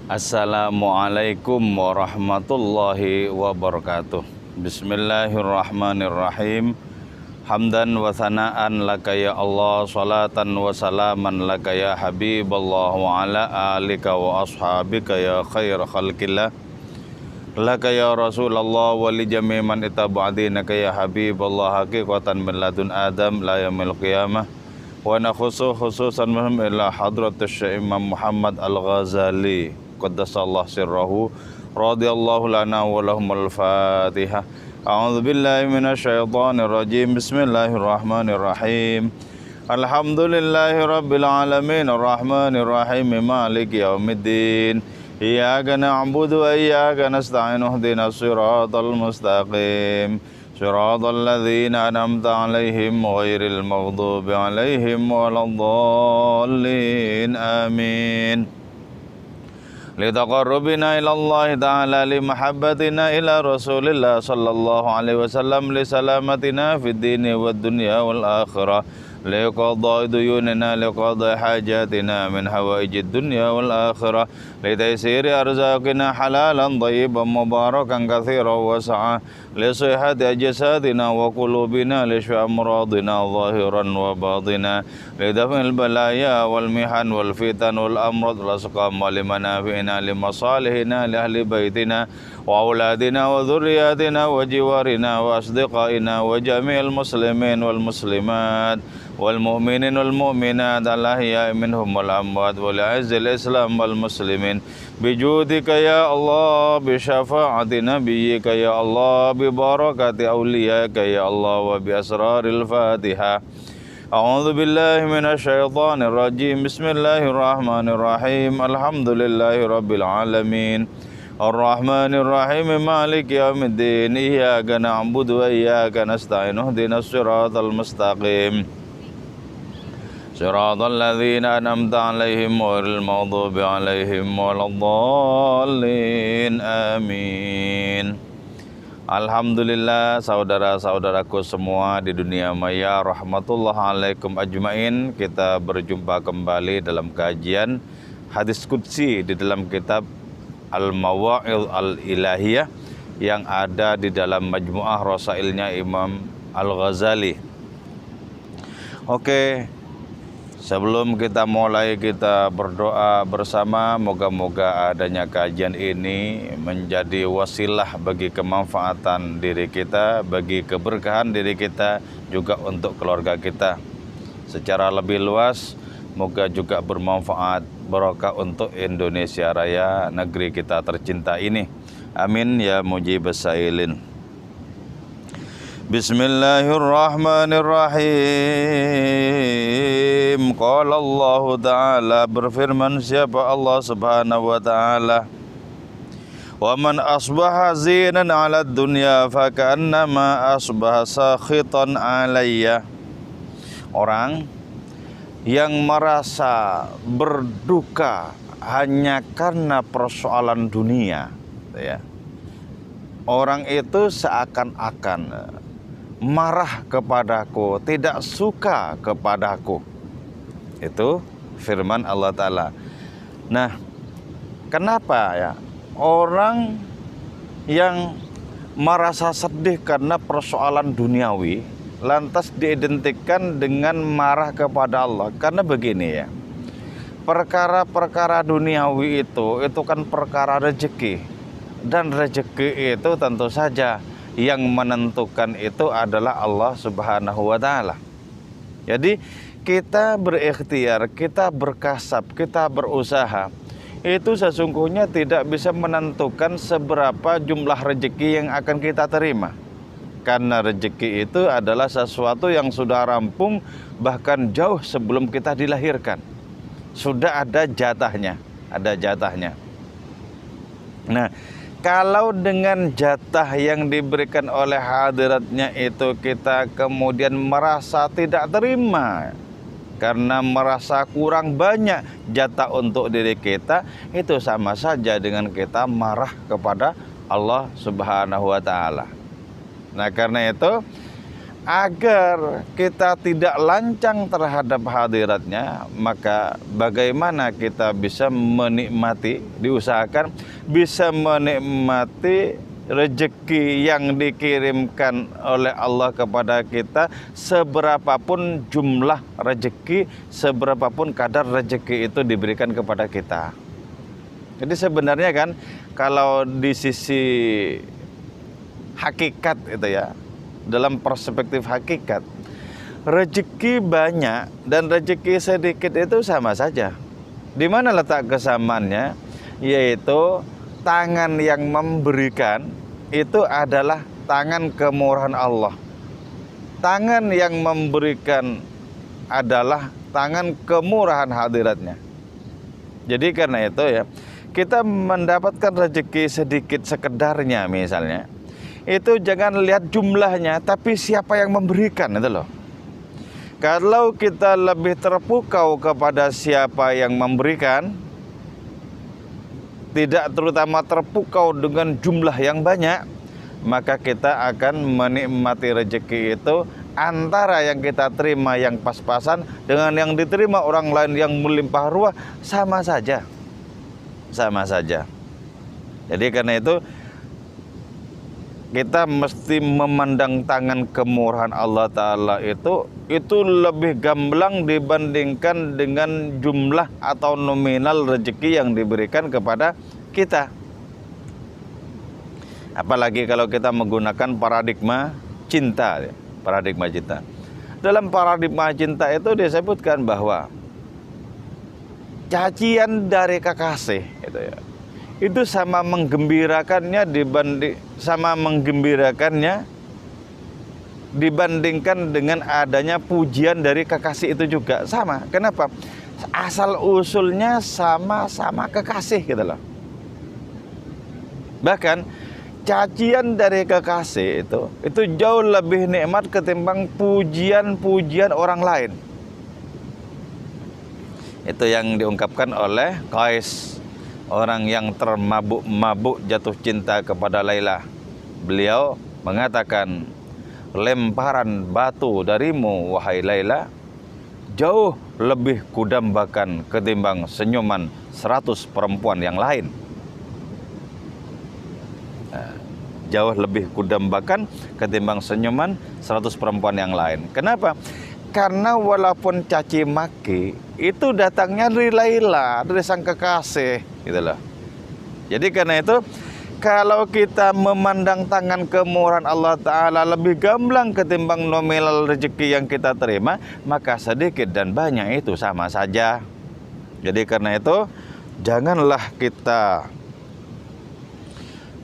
Assalamualaikum warahmatullahi wabarakatuh. Bismillahirrahmanirrahim. Hamdan wa thana'an laka ya Allah, salatan wa salaman laka ya Habiballah, wa ala alika wa ashabika ya khair khalqillah, laka ya Rasulullah wa li jami' man itaba'dinaka ya Habiballah, haqiqatan min ladun Adam la yaumil qiyamah. Wa nakhusu khususan ila hadratus Syekh Imam Muhammad Al-Ghazali qaddasallahu sirrahu radhiyallahu lana wa lahumul Fatihah. A'udzu billahi minasyaitonir rajim. Bismillahirrahmanirrahim. Alhamdulillahi rabbil alamin arrahmanir rahim maliki yaumiddin. Iyyaka na'budu wa iyyaka nasta'in ihdinas siratal mustaqim. Siratal ladzina an'amta 'alaihim ghairil maghdubi 'alaihim waladdallin. Amin. Litaqarrubina ilallahi ta'ala limahabbatina ila rasulillah sallallahu alaihi wasallam, li salamatina fid dini wad dunya wal akhirah, liqadai duyunina, liqadai hajatina min hawaijid dunya wal akhirah, li taysiri arzaqina halalan thayyiban mubarakan katsiran wasa'a, li sihhati ajsadina wa qulubina, li shfi amradina zahiran wa batina, li daf'il balaya wal mihan wal fitan wal amrad wal asqam wa limanafi'ina li masalihina li ahli baitina wa auladina wa dhurriyyatina wa jiwarina wa asdiqaina wa jami'il muslimin wal muslimat wal mu'minin wal mu'minat al-ahya'i minhum wal amwat wa li'izzil islam wal muslimin bijudika ya Allah, bi syafa'ati nabiyyika ya Allah, bi barakati awliyaka ya Allah, wa bi asraril Fatihah. A'udzu billahi minasyaitonir rajim. Bismillahirrahmanirrahim. Alhamdulillahi rabbil alamin. Ar-Rahmanir Rahim Maliki yaumiddin. Iyyaka na'budu wa iyyaka nasta'in. Ihdinas siratal mustaqim. Siratal ladzina an'amta 'alaihim ghairil maghdubi 'alaihim waladdallin. Amin. Alhamdulillah, saudara-saudaraku semua di dunia maya, rahmatullah alaikum ajmain. Kita berjumpa kembali dalam kajian hadis qudsi di dalam kitab Al-Mawa'idh Al-Ilahiyah yang ada di dalam majmu'ah rasailnya Imam Al-Ghazali. Oke, sebelum kita mulai, kita berdoa bersama. Moga-moga adanya kajian ini menjadi wasilah bagi kemanfaatan diri kita, bagi keberkahan diri kita, juga untuk keluarga kita. Secara lebih luas, moga juga bermanfaat, barokah untuk Indonesia Raya, negeri kita tercinta ini. Amin ya mujibas sailin. Bismillahirrahmanirrahim. Qala Allah Ta'ala, berfirman siapa Allah Subhanahu wa Ta'ala, wa man asbaha zinan 'ala dunya fa ka'annama asbaha sakhitan 'alayya. Orang yang merasa berduka hanya karena persoalan dunia, ya, orang itu seakan-akan marah kepadaku, tidak suka kepadaku. Itu firman Allah Ta'ala. Nah, kenapa ya orang yang merasa sedih karena persoalan duniawi lantas diidentikan dengan marah kepada Allah? Karena begini ya, perkara-perkara duniawi itu kan perkara rezeki, dan rezeki itu tentu saja yang menentukan itu adalah Allah Subhanahu wa Ta'ala. Jadi kita berikhtiar, kita berkasab, kita berusaha, itu sesungguhnya tidak bisa menentukan seberapa jumlah rezeki yang akan kita terima. Karena rezeki itu adalah sesuatu yang sudah rampung, bahkan jauh sebelum kita dilahirkan. Sudah ada jatahnya, ada jatahnya. Nah, kalau dengan jatah yang diberikan oleh hadiratnya itu kita kemudian merasa tidak terima karena merasa kurang banyak jatah untuk diri kita, itu sama saja dengan kita marah kepada Allah Subhanahu wa Ta'ala. Nah, karena itu agar kita tidak lancang terhadap hadiratnya, maka bagaimana kita bisa menikmati, diusahakan bisa menikmati rezeki yang dikirimkan oleh Allah kepada kita, seberapapun jumlah rezeki, seberapapun kadar rezeki itu diberikan kepada kita. Jadi sebenarnya kan kalau di sisi hakikat itu ya, dalam perspektif hakikat, rezeki banyak dan rezeki sedikit itu sama saja. Di mana letak kesamaannya? Yaitu tangan yang memberikan itu adalah tangan kemurahan Allah. Tangan yang memberikan adalah tangan kemurahan hadiratnya. Jadi karena itu ya, kita mendapatkan rezeki sedikit sekedarnya misalnya, itu jangan lihat jumlahnya, tapi siapa yang memberikan itu loh. Kalau kita lebih terpukau kepada siapa yang memberikan, tidak terutama terpukau dengan jumlah yang banyak, maka kita akan menikmati rezeki itu antara yang kita terima yang pas-pasan dengan yang diterima orang lain yang melimpah ruah, sama saja. Sama saja. Jadi karena itu kita mesti memandang tangan kemurahan Allah Ta'ala itu lebih gamblang dibandingkan dengan jumlah atau nominal rezeki yang diberikan kepada kita. Apalagi kalau kita menggunakan paradigma cinta. Paradigma cinta. Dalam paradigma cinta itu disebutkan bahwa cacian dari kekasih itu ya, itu sama menggembirakannya dibandingkan dengan adanya pujian dari kekasih itu juga sama. Kenapa? Asal usulnya sama-sama kekasih gitu loh. Bahkan cacian dari kekasih itu jauh lebih nikmat ketimbang pujian-pujian orang lain. Itu yang diungkapkan oleh Qais, orang yang termabuk-mabuk jatuh cinta kepada Laila. Beliau mengatakan, lemparan batu darimu wahai Laila jauh lebih kudambakan ketimbang senyuman 100 perempuan yang lain. Jauh lebih kudambakan ketimbang senyuman 100 perempuan yang lain. Kenapa? Karena walaupun caci maki itu datangnya dari Laila, dari sang kekasih, gitu loh. Jadi karena itu kalau kita memandang tangan kemurahan Allah Ta'ala lebih gamblang ketimbang nominal rezeki yang kita terima, maka sedikit dan banyak itu sama saja. Jadi karena itu janganlah kita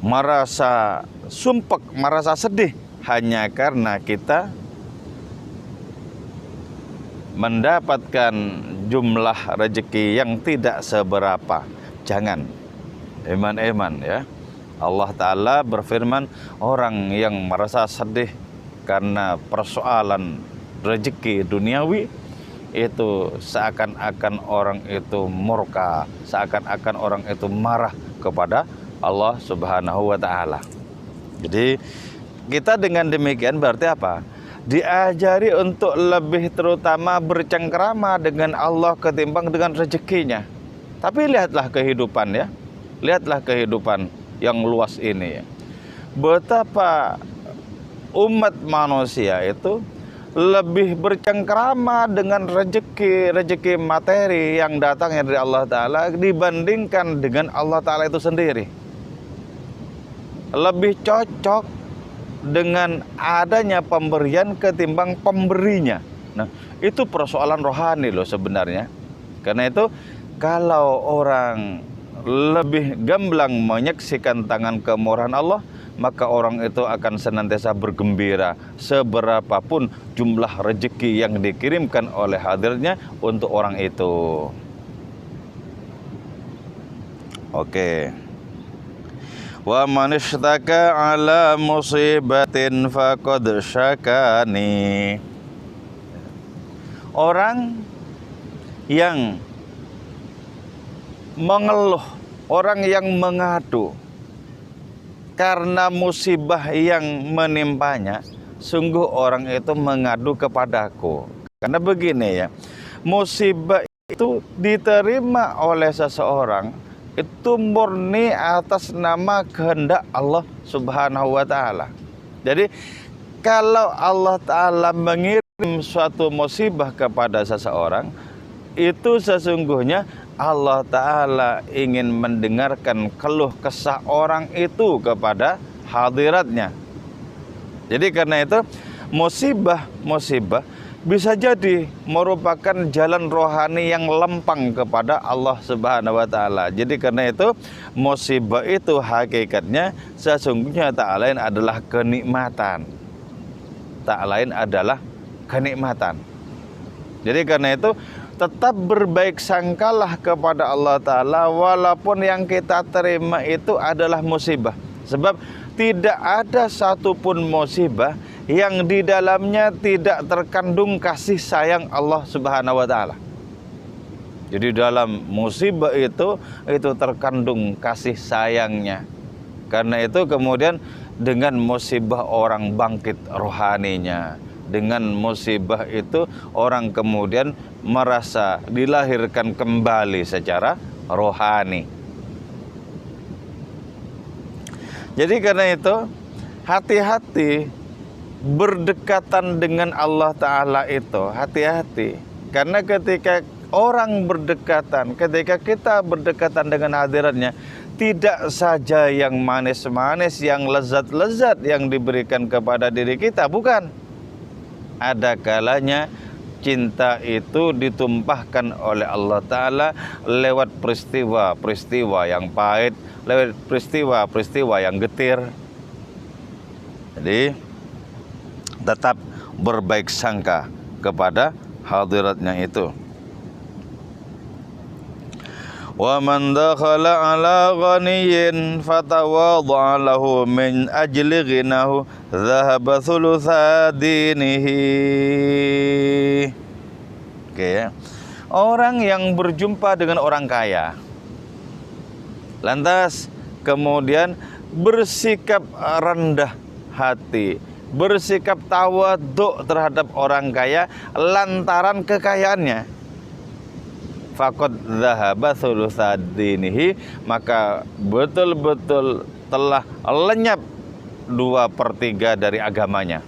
merasa sumpek, merasa sedih hanya karena kita mendapatkan jumlah rezeki yang tidak seberapa. Jangan. Eman-eman ya. Allah Ta'ala berfirman, orang yang merasa sedih karena persoalan rezeki duniawi, itu seakan-akan orang itu murka, seakan-akan orang itu marah kepada Allah Subhanahu wa Ta'ala. Jadi kita dengan demikian berarti apa? Diajari untuk lebih terutama bercengkrama dengan Allah ketimbang dengan rezekinya. Tapi lihatlah kehidupan ya, lihatlah kehidupan yang luas ini ya. Betapa umat manusia itu lebih bercengkrama dengan rezeki materi yang datangnya dari Allah Ta'ala dibandingkan dengan Allah Ta'ala itu sendiri. Lebih cocok dengan adanya pemberian ketimbang pemberinya. Nah, itu persoalan rohani loh sebenarnya. Karena itu kalau orang lebih gamblang menyaksikan tangan kemurahan Allah, maka orang itu akan senantiasa bergembira seberapapun jumlah rezeki yang dikirimkan oleh hadirnya untuk orang itu. Oke. Wa man ishtaka ala musibatin faqad syakani. Orang yang mengeluh, orang yang mengadu karena musibah yang menimpanya, sungguh orang itu mengadu kepadaku. Karena begini ya, musibah itu diterima oleh seseorang itu murni atas nama kehendak Allah Subhanahu wa taala. Jadi kalau Allah taala mengirim suatu musibah kepada seseorang, itu sesungguhnya Allah taala ingin mendengarkan keluh kesah orang itu kepada hadiratnya. Jadi karena itu musibah bisa jadi merupakan jalan rohani yang lempang kepada Allah Subhanahu wa taala. Jadi karena itu musibah itu hakikatnya sesungguhnya tak lain adalah kenikmatan. Tak lain adalah kenikmatan. Jadi karena itu tetap berbaik sangkalah kepada Allah taala walaupun yang kita terima itu adalah musibah. Sebab tidak ada satupun musibah yang di dalamnya tidak terkandung kasih sayang Allah Subhanahu wa taala. Jadi dalam musibah itu terkandung kasih sayangnya. Karena itu kemudian dengan musibah orang bangkit rohaninya. Dengan musibah itu orang kemudian merasa dilahirkan kembali secara rohani. Jadi karena itu hati-hati berdekatan dengan Allah Ta'ala itu, hati-hati. Karena ketika orang berdekatan, ketika kita berdekatan dengan hadiratnya, tidak saja yang manis-manis, yang lezat-lezat yang diberikan kepada diri kita, bukan. Ada kalanya cinta itu ditumpahkan oleh Allah Ta'ala lewat peristiwa-peristiwa yang pahit, lewat peristiwa-peristiwa yang getir. Jadi tetap berbaik sangka kepada hadiratnya itu. Wa man dakhala ala ghaniyyin fatawadha lahu min ajli ghinahu dhahaba thulutha dinihi. Oke ya. Orang yang berjumpa dengan orang kaya lantas kemudian bersikap rendah hati, bersikap tawadhu terhadap orang kaya lantaran kekayaannya, faqad dzahaba thulutsa dinihi, maka betul-betul telah lenyap 2/3 dari agamanya.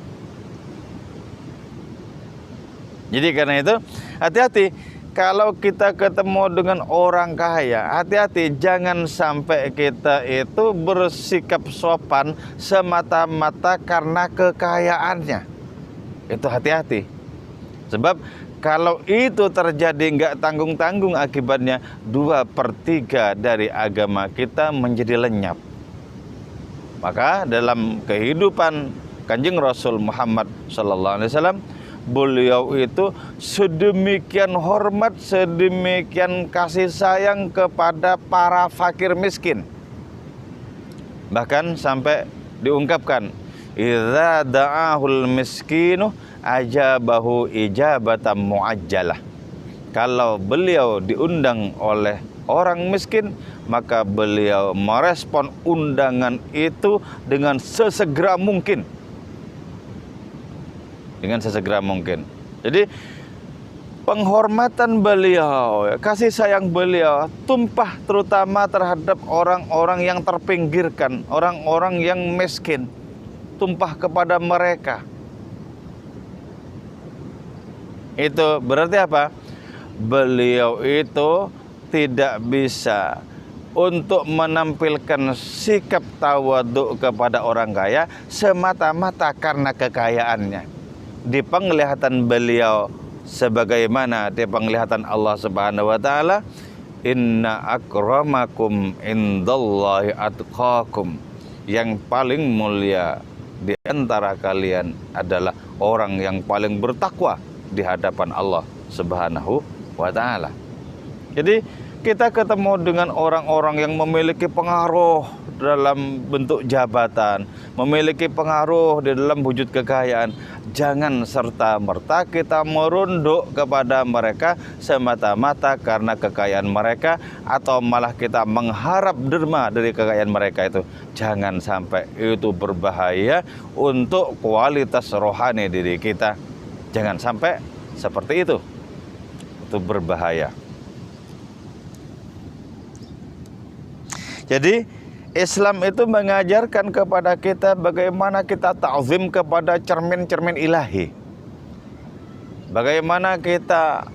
Jadi karena itu hati-hati kalau kita ketemu dengan orang kaya, hati-hati jangan sampai kita itu bersikap sopan semata-mata karena kekayaannya. Itu hati-hati. Sebab kalau itu terjadi nggak tanggung-tanggung akibatnya 2/3 dari agama kita menjadi lenyap. Maka dalam kehidupan Kanjeng Rasul Muhammad SAW, beliau itu sedemikian hormat, sedemikian kasih sayang kepada para fakir miskin. Bahkan sampai diungkapkan, idza da'ahul miskinu ajabahu ijabatan muajjalah. Kalau beliau diundang oleh orang miskin, maka beliau merespon undangan itu dengan sesegera mungkin. Dengan sesegera mungkin. Jadi penghormatan beliau, kasih sayang beliau tumpah terutama terhadap orang-orang yang terpinggirkan, orang-orang yang miskin, tumpah kepada mereka. Itu berarti apa? Beliau itu tidak bisa untuk menampilkan sikap tawadhu kepada orang kaya semata-mata karena kekayaannya. Di penglihatan beliau sebagaimana di penglihatan Allah Subhanahu wa taala, inna akramakum indallahi atqakum. Yang paling mulia di antara kalian adalah orang yang paling bertakwa di hadapan Allah Subhanahu wa taala. Jadi kita ketemu dengan orang-orang yang memiliki pengaruh dalam bentuk jabatan, memiliki pengaruh di dalam wujud kekayaan, jangan serta-merta kita merunduk kepada mereka semata-mata karena kekayaan mereka, atau malah kita mengharap derma dari kekayaan mereka itu. Jangan sampai, itu berbahaya untuk kualitas rohani diri kita. Jangan sampai seperti itu berbahaya. Jadi Islam itu mengajarkan kepada kita bagaimana kita ta'zim kepada cermin-cermin ilahi. Bagaimana kita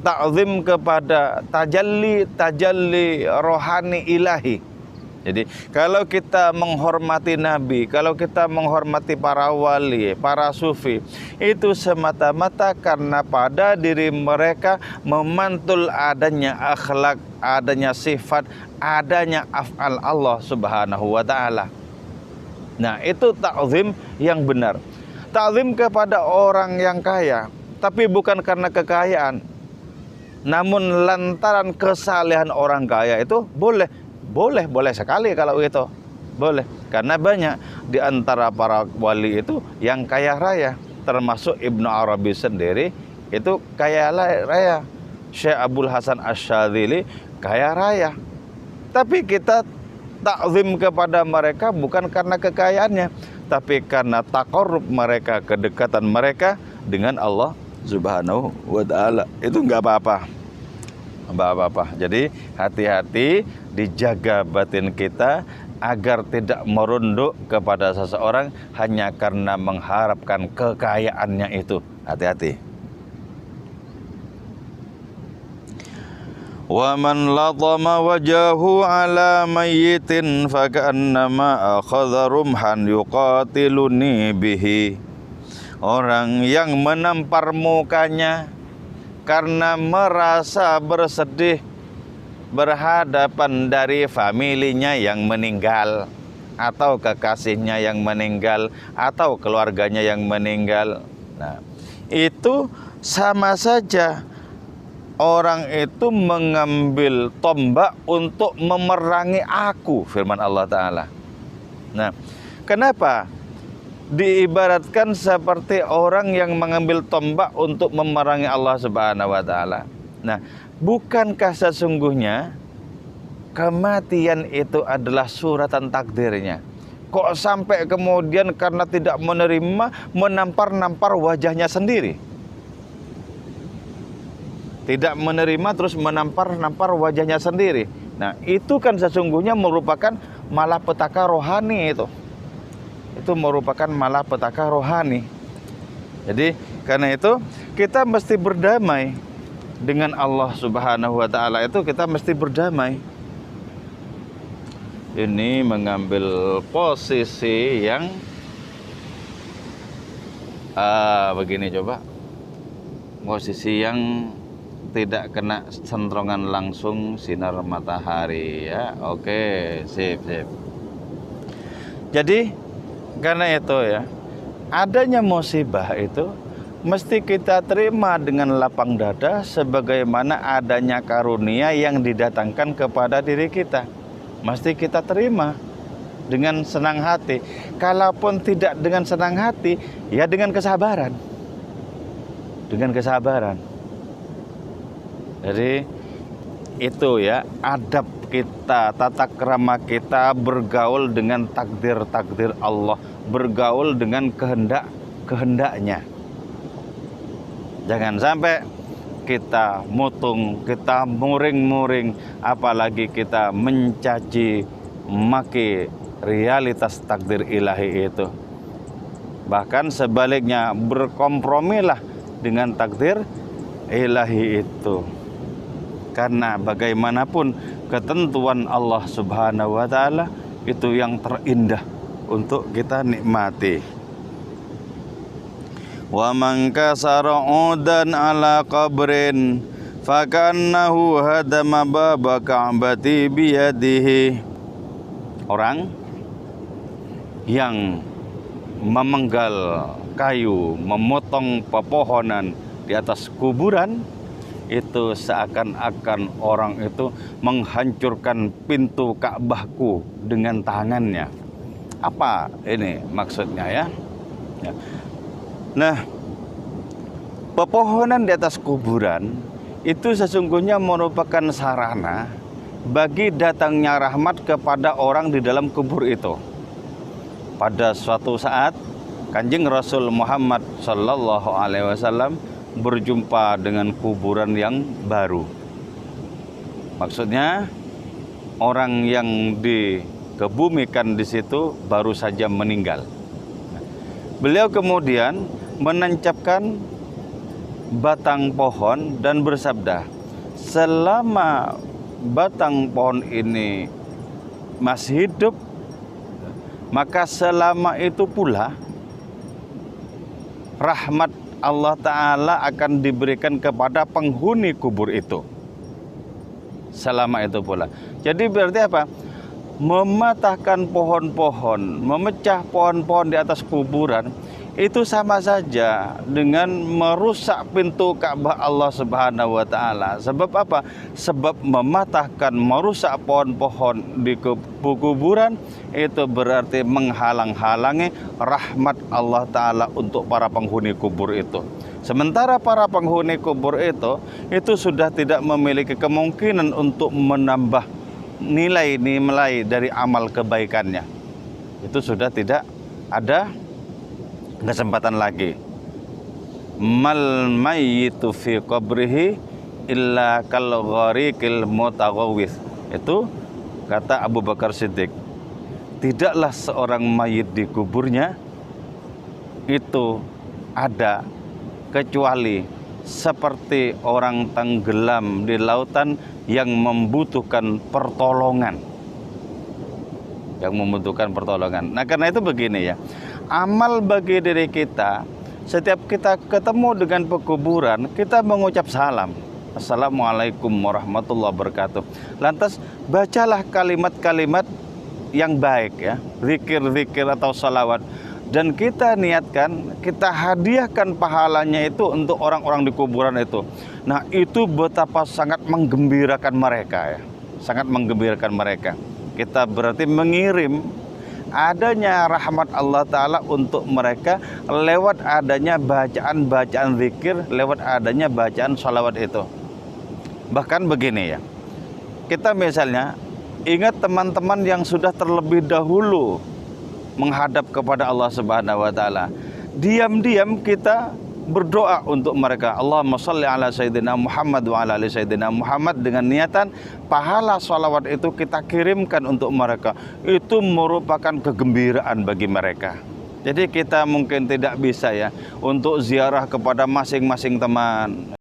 ta'zim kepada tajalli rohani ilahi. Jadi kalau kita menghormati Nabi, kalau kita menghormati para wali, para sufi, itu semata-mata karena pada diri mereka memantul adanya akhlak, adanya sifat, adanya af'al Allah Subhanahu wa ta'ala. Nah, itu ta'zim yang benar. Ta'zim kepada orang yang kaya, tapi bukan karena kekayaan, namun lantaran kesalehan orang kaya itu boleh sekali kalau itu. Boleh. Karena banyak di antara para wali itu yang kaya raya, termasuk Ibnu Arabi sendiri itu kaya raya. Syekh Abdul Hasan Asy-Syadzili kaya raya. Tapi kita takzim kepada mereka bukan karena kekayaannya, tapi karena taqarrub mereka, kedekatan mereka dengan Allah Subhanahu wa ta'ala. Itu enggak apa-apa. Jadi hati-hati, dijaga batin kita agar tidak merunduk kepada seseorang hanya karena mengharapkan kekayaannya itu. Hati-hati. Wa man latama wajahu ala mayyitin fakannama akhadha rumhan yuqatiluni bihi. Orang yang menampar mukanya karena merasa bersedih berhadapan dari familinya yang meninggal, atau kekasihnya yang meninggal, atau keluarganya yang meninggal. Nah, itu sama saja orang itu mengambil tombak untuk memerangi aku, firman Allah Ta'ala. Nah, kenapa diibaratkan seperti orang yang mengambil tombak untuk memerangi Allah Subhanahu wa ta'ala? Nah, bukankah sesungguhnya kematian itu adalah suratan takdirnya? Kok sampai kemudian karena tidak menerima menampar-nampar wajahnya sendiri? Tidak menerima terus menampar-nampar wajahnya sendiri. Nah, itu kan sesungguhnya merupakan malapetaka rohani itu. Itu merupakan malapetaka rohani. Jadi karena itu kita mesti berdamai dengan Allah Subhanahu wa ta'ala. Itu kita mesti berdamai. Ini mengambil posisi yang begini, coba. Posisi yang tidak kena sentrongan langsung sinar matahari, ya. Oke, sip. Jadi karena itu ya, adanya musibah itu mesti kita terima dengan lapang dada, sebagaimana adanya karunia yang didatangkan kepada diri kita. Mesti kita terima dengan senang hati. Kalaupun tidak dengan senang hati, ya dengan kesabaran. Dengan kesabaran. Jadi itu ya adab kita, tata krama kita bergaul dengan takdir-takdir Allah, bergaul dengan kehendaknya. Jangan sampai kita mutung, kita muring-muring, apalagi kita mencaci maki realitas takdir ilahi itu. Bahkan sebaliknya, berkompromilah dengan takdir ilahi itu. Karena bagaimanapun ketentuan Allah Subhanahu wa ta'ala itu yang terindah untuk kita nikmati. Wa man kasara udan ala qabrin fakannahu hadama baba ka'bati biyadihi. Orang yang memenggal kayu, memotong pepohonan di atas kuburan, itu seakan-akan orang itu menghancurkan pintu Ka'bahku dengan tangannya. Apa ini maksudnya ya? Ya. Nah, pepohonan di atas kuburan itu sesungguhnya merupakan sarana bagi datangnya rahmat kepada orang di dalam kubur itu. Pada suatu saat Kanjeng Rasul Muhammad Sallallahu Alaihi Wasallam berjumpa dengan kuburan yang baru. Maksudnya orang yang dikebumikan di situ baru saja meninggal. Beliau kemudian menancapkan batang pohon dan bersabda, selama batang pohon ini masih hidup, maka selama itu pula rahmat Allah Ta'ala akan diberikan kepada penghuni kubur itu. Selama itu pula. Jadi berarti apa? Mematahkan pohon-pohon, memecah pohon-pohon di atas kuburan, itu sama saja dengan merusak pintu Ka'bah Allah Subhanahu wa Ta'ala. Sebab apa? Sebab mematahkan, merusak pohon-pohon di kuburan itu berarti menghalang-halangi rahmat Allah Ta'ala untuk para penghuni kubur itu. Sementara para penghuni kubur itu sudah tidak memiliki kemungkinan untuk menambah nilai-nilai dari amal kebaikannya. Itu sudah tidak ada kesempatan lagi. Mal mayyitu fi qabrihi illa kal ghariqil mutaghawwis. Itu kata Abu Bakar Siddiq. Tidaklah seorang mayit di kuburnya itu ada kecuali seperti orang tenggelam di lautan yang membutuhkan pertolongan. Yang membutuhkan pertolongan. Nah, karena itu begini ya. Amal bagi diri kita, setiap kita ketemu dengan pekuburan, kita mengucap salam. Assalamualaikum warahmatullahi wabarakatuh. Lantas bacalah kalimat-kalimat yang baik ya, zikir-zikir atau salawat. Dan kita niatkan, kita hadiahkan pahalanya itu untuk orang-orang di kuburan itu. Nah, itu betapa sangat menggembirakan mereka ya. Sangat menggembirakan mereka. Kita berarti mengirim adanya rahmat Allah Ta'ala untuk mereka lewat adanya bacaan-bacaan zikir, lewat adanya bacaan salawat itu. Bahkan begini ya, kita misalnya ingat teman-teman yang sudah terlebih dahulu menghadap kepada Allah Subhanahu wa Ta'ala. Diam-diam kita berdoa untuk mereka. Allahumma shalli ala sayyidina Muhammad wa ala ali sayyidina Muhammad, dengan niatan pahala salawat itu kita kirimkan untuk mereka. Itu merupakan kegembiraan bagi mereka. Jadi kita mungkin tidak bisa ya untuk ziarah kepada masing-masing teman.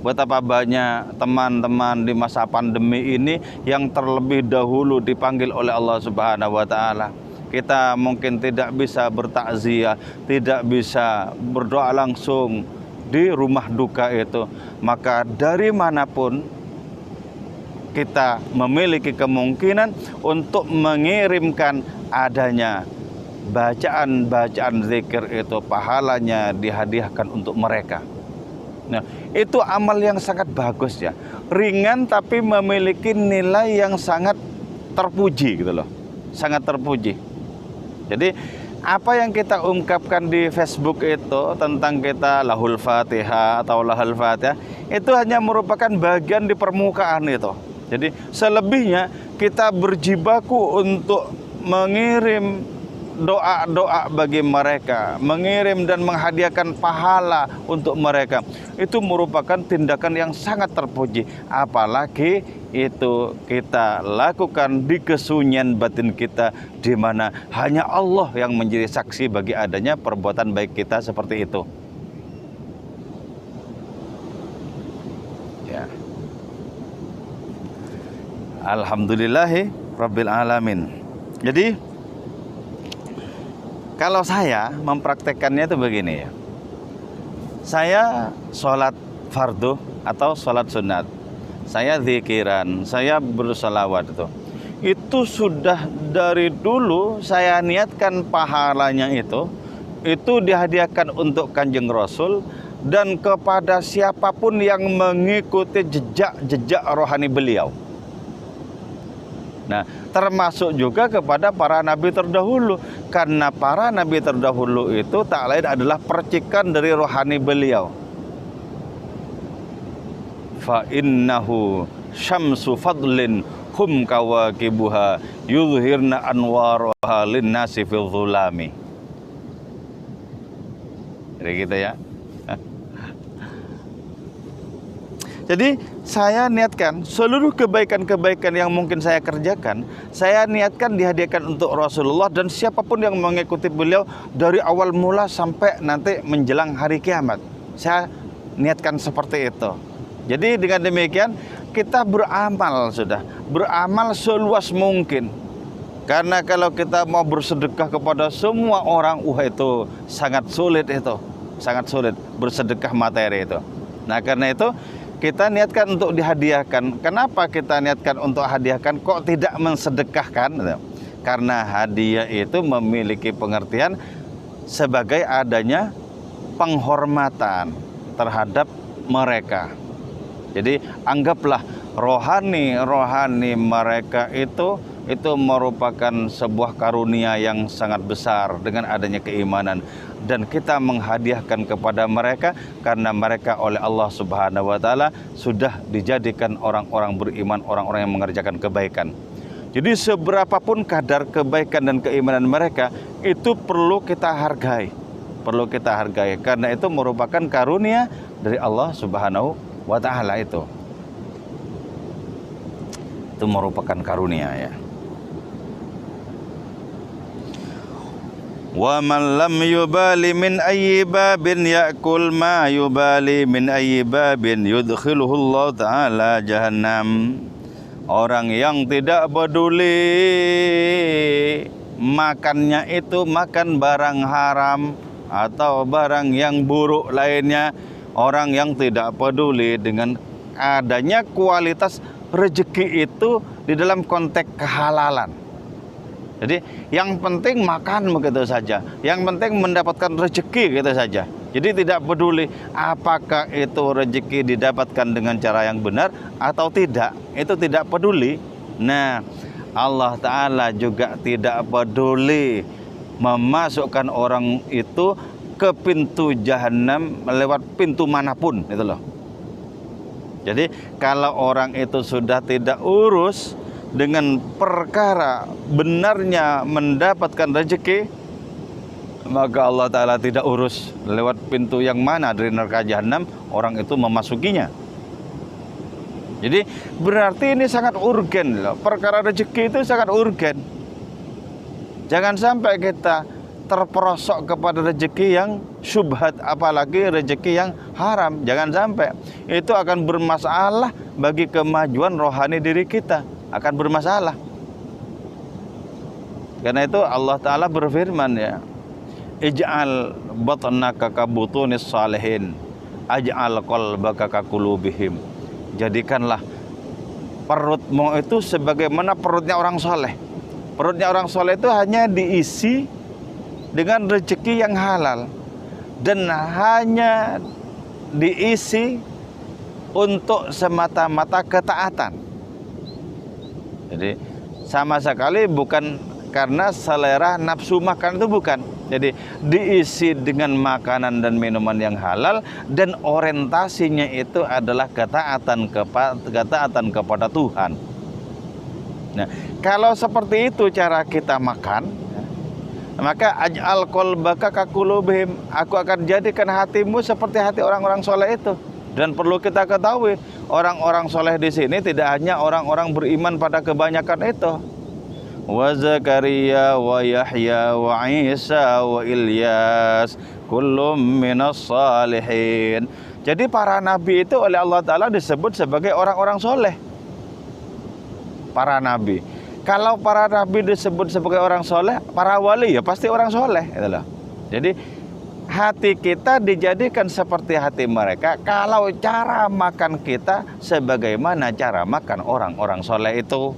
Betapa banyak teman-teman di masa pandemi ini yang terlebih dahulu dipanggil oleh Allah Subhanahu wa Ta'ala. Kita mungkin tidak bisa bertakziah, tidak bisa berdoa langsung di rumah duka itu. Maka dari manapun kita memiliki kemungkinan untuk mengirimkan adanya bacaan-bacaan zikir itu, pahalanya dihadiahkan untuk mereka. Nah, itu amal yang sangat bagus ya. Ringan tapi memiliki nilai yang sangat terpuji gitu loh. Sangat terpuji. Jadi apa yang kita ungkapkan di Facebook itu tentang kita lahul fatihah atau lahul fatihah, itu hanya merupakan bagian di permukaan itu. Jadi selebihnya kita berjibaku untuk mengirim doa-doa bagi mereka, mengirim dan menghadiahkan pahala untuk mereka. Itu merupakan tindakan yang sangat terpuji. Apalagi itu kita lakukan di kesunyian batin kita, di mana hanya Allah yang menjadi saksi bagi adanya perbuatan baik kita seperti itu. Ya. Alhamdulillahi Rabbil Alamin. Jadi kalau saya mempraktekannya itu begini ya. Saya sholat fardu atau sholat sunat, saya zikiran, saya bersalawat itu sudah dari dulu saya niatkan pahalanya itu dihadiahkan untuk Kanjeng Rasul dan kepada siapapun yang mengikuti jejak-jejak rohani beliau. Nah, termasuk juga kepada para nabi terdahulu, karena para nabi terdahulu itu tak lain adalah percikan dari rohani beliau. Fa innahu syamsu fadlin hum kawakibuha yuzhirna anwaraha linnasi fil zulami. Jadi gitu ya. Jadi saya niatkan seluruh kebaikan-kebaikan yang mungkin saya kerjakan, saya niatkan dihadiahkan untuk Rasulullah dan siapapun yang mengikuti beliau dari awal mula sampai nanti menjelang hari kiamat. Saya niatkan seperti itu. Jadi dengan demikian kita beramal beramal seluas mungkin. Karena kalau kita mau bersedekah kepada semua orang, itu sangat sulit bersedekah materi itu. Nah, karena itu kita niatkan untuk dihadiahkan. Kenapa kita niatkan untuk hadiahkan? Kok tidak mensedekahkan? Karena hadiah itu memiliki pengertian sebagai adanya penghormatan terhadap mereka. Jadi anggaplah rohani mereka itu merupakan sebuah karunia yang sangat besar dengan adanya keimanan, dan kita menghadiahkan kepada mereka karena mereka oleh Allah Subhanahu wa taala sudah dijadikan orang-orang beriman, orang-orang yang mengerjakan kebaikan. Jadi seberapapun kadar kebaikan dan keimanan mereka itu perlu kita hargai. Karena itu merupakan karunia dari Allah Subhanahu wa taala itu. Itu merupakan karunia ya. Wa man lam yubali min ayyi babin ya'kul ma yubali min ayyi babin yudkhiluhu Allah ta'ala jahannam. Orang yang tidak peduli makannya itu makan barang haram atau barang yang buruk lainnya, orang yang tidak peduli dengan adanya kualitas rezeki itu di dalam konteks kehalalan. Jadi yang penting makan begitu saja, yang penting mendapatkan rezeki gitu saja. Jadi tidak peduli apakah itu rezeki didapatkan dengan cara yang benar atau tidak, itu tidak peduli. Nah, Allah Ta'ala juga tidak peduli memasukkan orang itu ke pintu jahanam lewat pintu manapun, itu loh. Jadi kalau orang itu sudah tidak urus dengan perkara benarnya mendapatkan rezeki, maka Allah Ta'ala tidak urus lewat pintu yang mana dari neraka jahanam orang itu memasukinya. Jadi berarti ini sangat urgen loh. Perkara rezeki itu sangat urgen. Jangan sampai kita terperosok kepada rezeki yang syubhat, apalagi rezeki yang haram. Jangan sampai. Itu akan bermasalah bagi kemajuan rohani diri kita, akan bermasalah. Karena itu Allah Ta'ala berfirman ya, ij'al batnaka kabutunis salihin aj'al qalbaka kakulubihim. Jadikanlah perutmu itu sebagaimana perutnya orang soleh. Perutnya orang soleh itu hanya diisi dengan rezeki yang halal dan hanya diisi untuk semata-mata ketaatan. Jadi sama sekali bukan karena selera nafsu makan, itu bukan. Jadi diisi dengan makanan dan minuman yang halal dan orientasinya itu adalah ketaatan kepada Tuhan. Nah, kalau seperti itu cara kita makan, maka aj'al qalbaka kakulubihim, aku akan jadikan hatimu seperti hati orang-orang soleh itu. Dan perlu kita ketahui, orang-orang soleh di sini tidak hanya orang-orang beriman pada kebanyakan itu. Wa Zakaria wa Yahya wa Isa wa Ilyas kullum minas salihin. Jadi para nabi itu oleh Allah Ta'ala disebut sebagai orang-orang soleh. Para nabi. Kalau para nabi disebut sebagai orang soleh, para wali ya pasti orang soleh. Itulah. Jadi hati kita dijadikan seperti hati mereka kalau cara makan kita sebagaimana cara makan orang-orang soleh itu.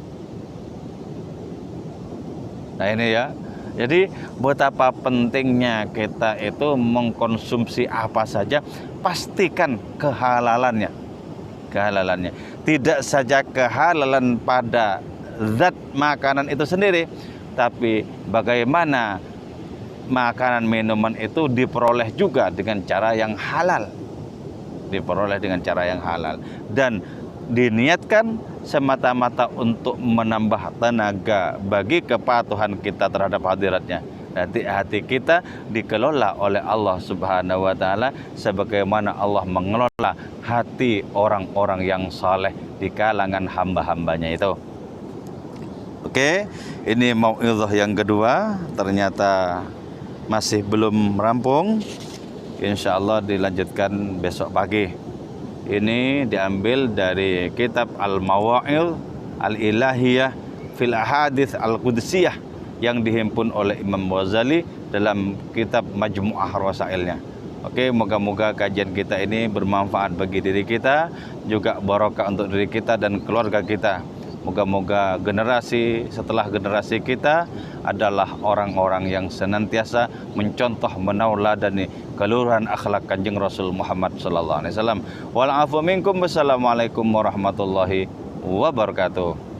Nah ini ya, Jadi betapa pentingnya kita itu mengkonsumsi apa saja, pastikan kehalalannya. Tidak saja kehalalan pada zat makanan itu sendiri, tapi bagaimana makanan minuman itu diperoleh juga dengan cara yang halal. Dan diniatkan semata-mata untuk menambah tenaga bagi kepatuhan kita terhadap hadiratnya. Nanti hati kita dikelola oleh Allah Subhanahu wa taala sebagaimana Allah mengelola hati orang-orang yang saleh di kalangan hamba-hambanya itu. Oke, ini mau'izah yang kedua, ternyata masih belum rampung. Insyaallah dilanjutkan besok pagi. Ini diambil dari kitab Al-Mawa'il Al-Ilahiyah fil Ahadits Al-Qudsiyah yang dihimpun oleh Imam Ghazali dalam kitab Majmu'ah Rasailnya. Oke, moga-moga kajian kita ini bermanfaat bagi diri kita, juga barokah untuk diri kita dan keluarga kita. Moga-moga generasi setelah generasi kita adalah orang-orang yang senantiasa mencontoh, menauladani keluhuran akhlak Kanjeng Rasul Muhammad sallallahu alaihi wasallam. Wal afu minkum. Wassalamualaikum warahmatullahi wabarakatuh.